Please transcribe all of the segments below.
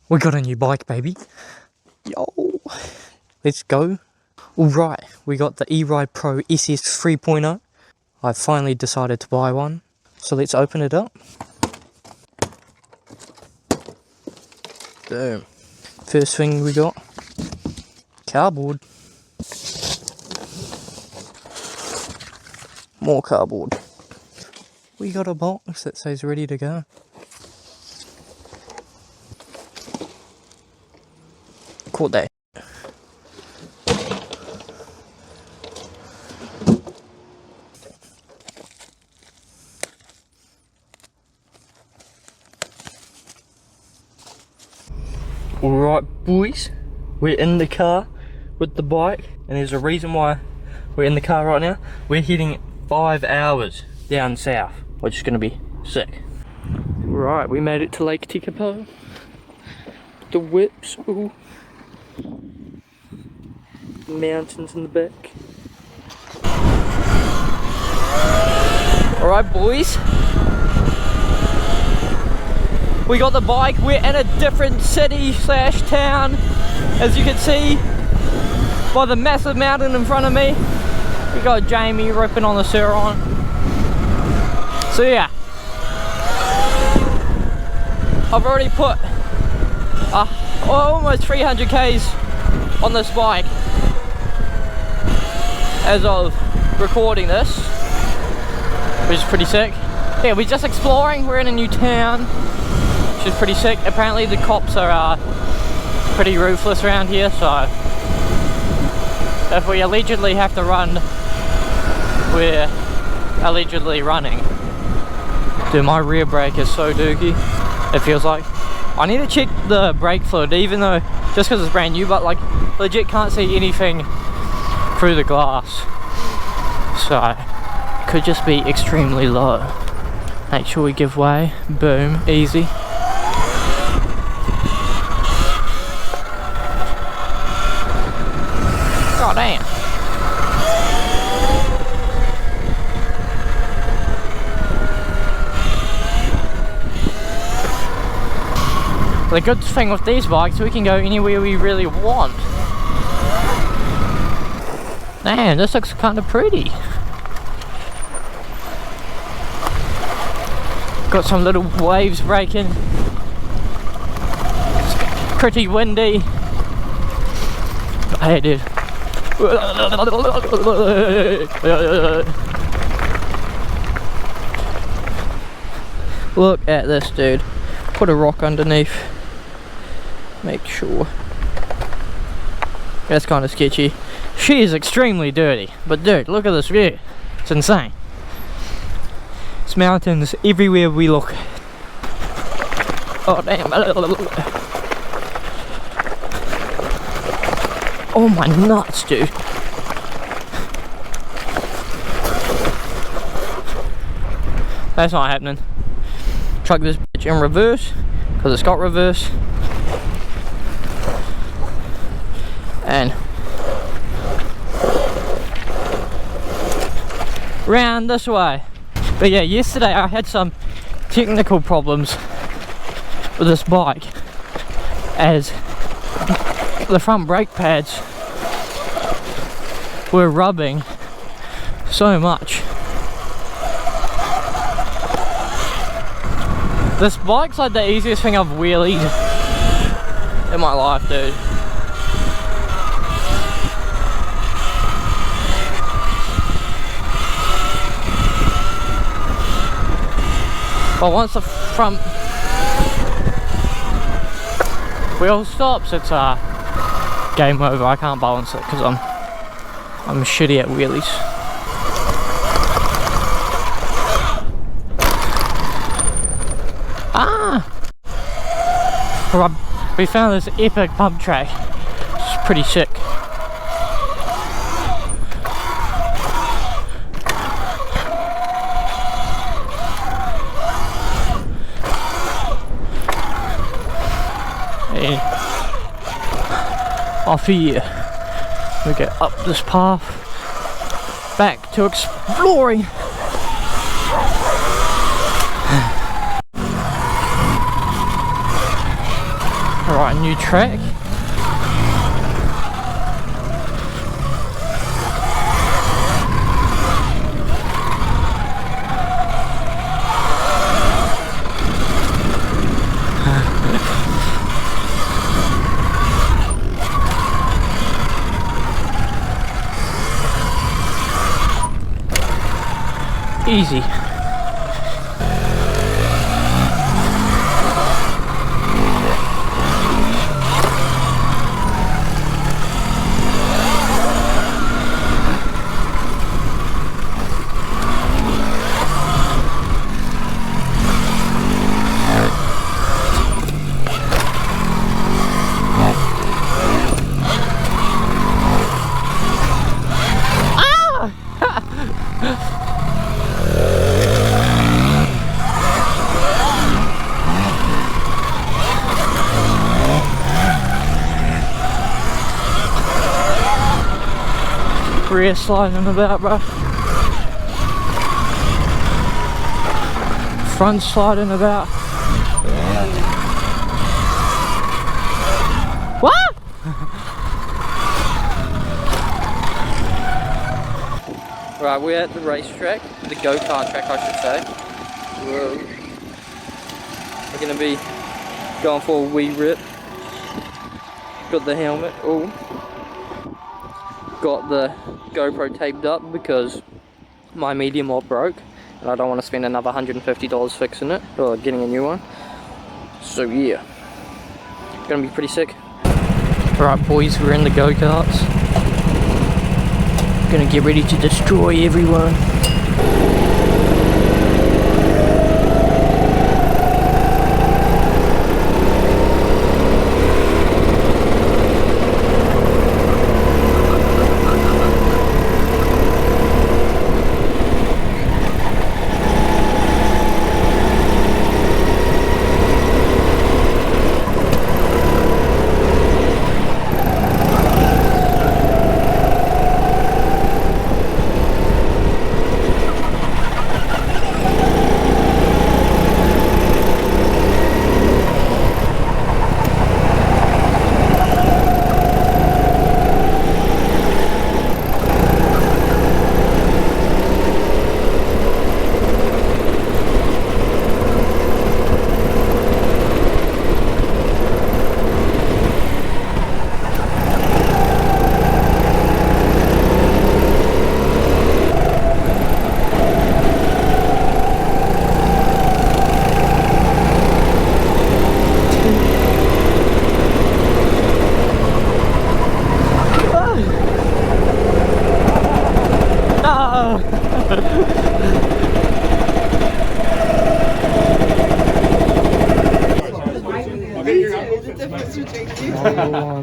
We got a new bike, baby. Yo, let's go. Alright, we got the E-Ride Pro SS 3.0. I finally decided to buy one. So let's open it up. Boom. First thing we got, cardboard. More cardboard. We got a box that says ready to go. Caught that. Alright boys, we're in the car with the bike, and there's a reason why we're in the car right now. We're heading 5 hours down south, which is going to be sick. Right, we made it to Lake Tikapo. The whips, ooh. Mountains in the back. Alright boys, we got the bike. We're in a different city slash town, as you can see by the massive mountain in front of me. We got Jamie ripping on the Suron. So yeah, I've already put almost 300 Ks on this bike as of recording this, which is pretty sick. Yeah, we're just exploring. We're in a new town, which is pretty sick. Apparently the cops are pretty ruthless around here, so if we allegedly have to run, we're allegedly running. Dude, my rear brake is so dookie, it feels like. I need to check the brake fluid, even though, just because it's brand new, but like legit can't see anything through the glass, so it could just be extremely low. Make sure we give way. Boom, easy. God damn. The good thing with these bikes, we can go anywhere we really want. Man, this looks kind of pretty. Got some little waves breaking. It's pretty windy. Hey dude. Look at this, dude. Put a rock underneath. Make sure. That's kind of sketchy. She is extremely dirty, but dude, look at this view. It's insane. It's mountains everywhere we look. Oh damn. Oh my nuts, dude. That's not happening. Chuck this bitch in reverse, because it's got reverse. And round this way. But yeah, yesterday I had some technical problems with this bike, as the front brake pads were rubbing so much. This bike's like the easiest thing I've wheelied in my life, dude. But once the front wheel stops, it's game over. I can't balance it because I'm shitty at wheelies. We found this epic pump track. It's pretty sick. And off here we go up this path back to exploring. Alright, new track. Easy. Rear sliding about, bro. Front sliding about. What? Right, we're at the racetrack, the go-kart track I should say. Whoa. We're gonna be going for a wee rip. Got the helmet, oh. Got the GoPro taped up because my medium mod broke and I don't want to spend another $150 fixing it or getting a new one. So yeah, gonna be pretty sick. Alright boys, we're in the go-karts. Gonna get ready to destroy everyone.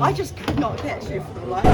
I just could not catch you for the life.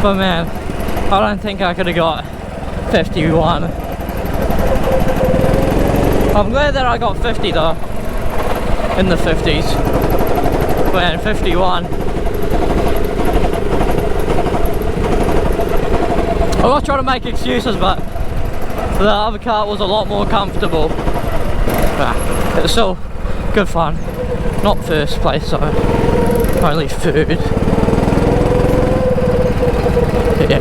But man, I don't think I could have got 51. I'm glad that I got 50 though, in the 50s. Man, 51. I'm not trying to make excuses, but the other car was a lot more comfortable. It was still good fun. Not first place though, only third. Yeah.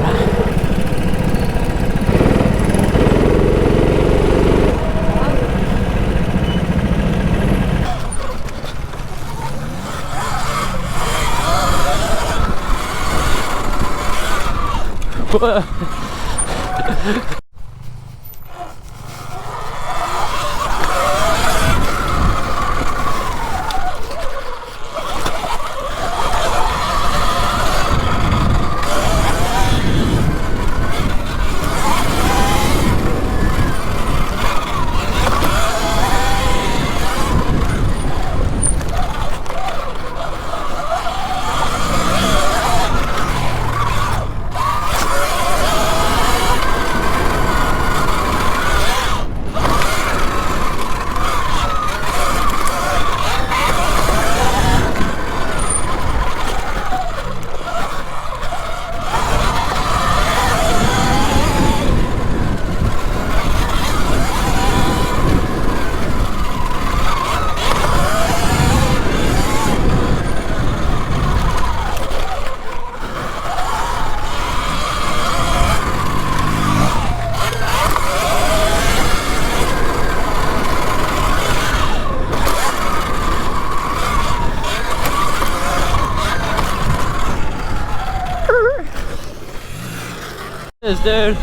Dude,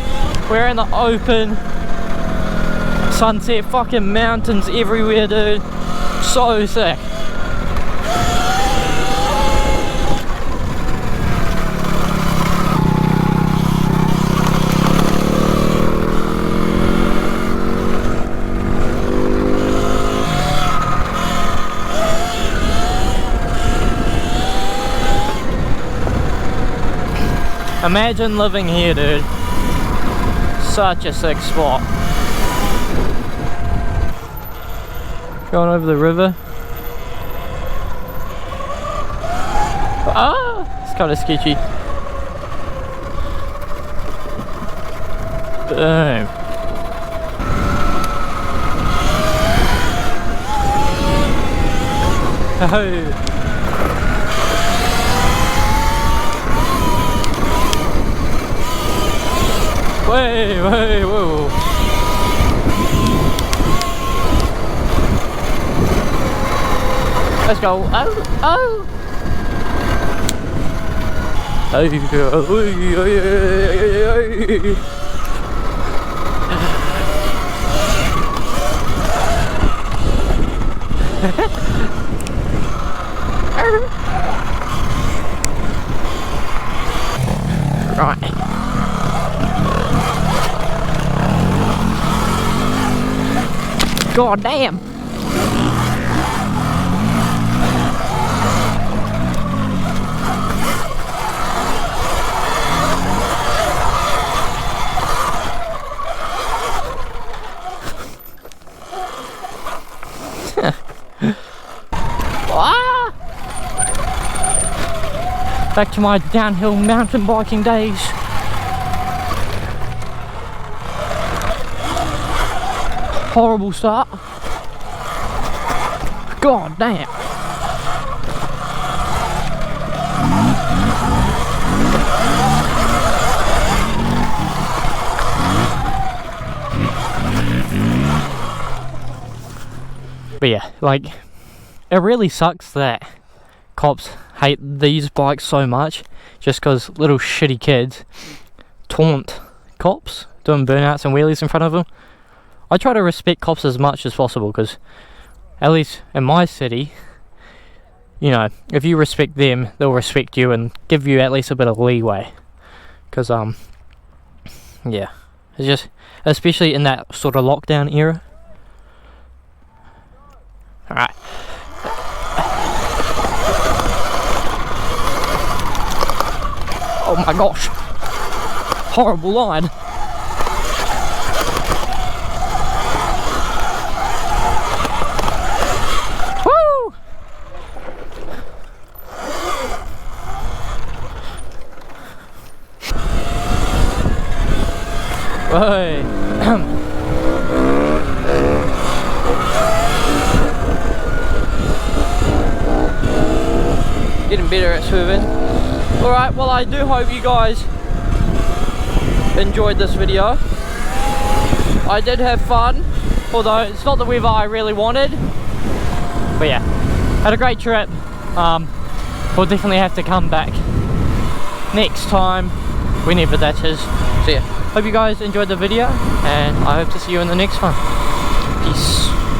we're in the open, sunset, fucking mountains everywhere, dude. So sick. Imagine living here, dude. Such a sick spot. Going over the river. Ah, it's kind of sketchy. Boom. Oh. Wait, whoa. Let's go. Oh. Right. God damn. Ah! Back to my downhill mountain biking days. Horrible start. God damn. But yeah, like, it really sucks that cops hate these bikes so much just because little shitty kids taunt cops doing burnouts and wheelies in front of them. I try to respect cops as much as possible because, at least in my city, you know, if you respect them, they'll respect you and give you at least a bit of leeway. Because, yeah, it's just, especially in that sort of lockdown era. Alright. Oh my gosh. Horrible line. Woo! Hey. Getting better at swerving. Alright, well, I do hope you guys enjoyed this video. I did have fun, although it's not the weather I really wanted. But yeah, had a great trip. We'll definitely have to come back next time. we need badachas. So yeah, hope you guys enjoyed the video, and I hope to see you in the next one. Peace.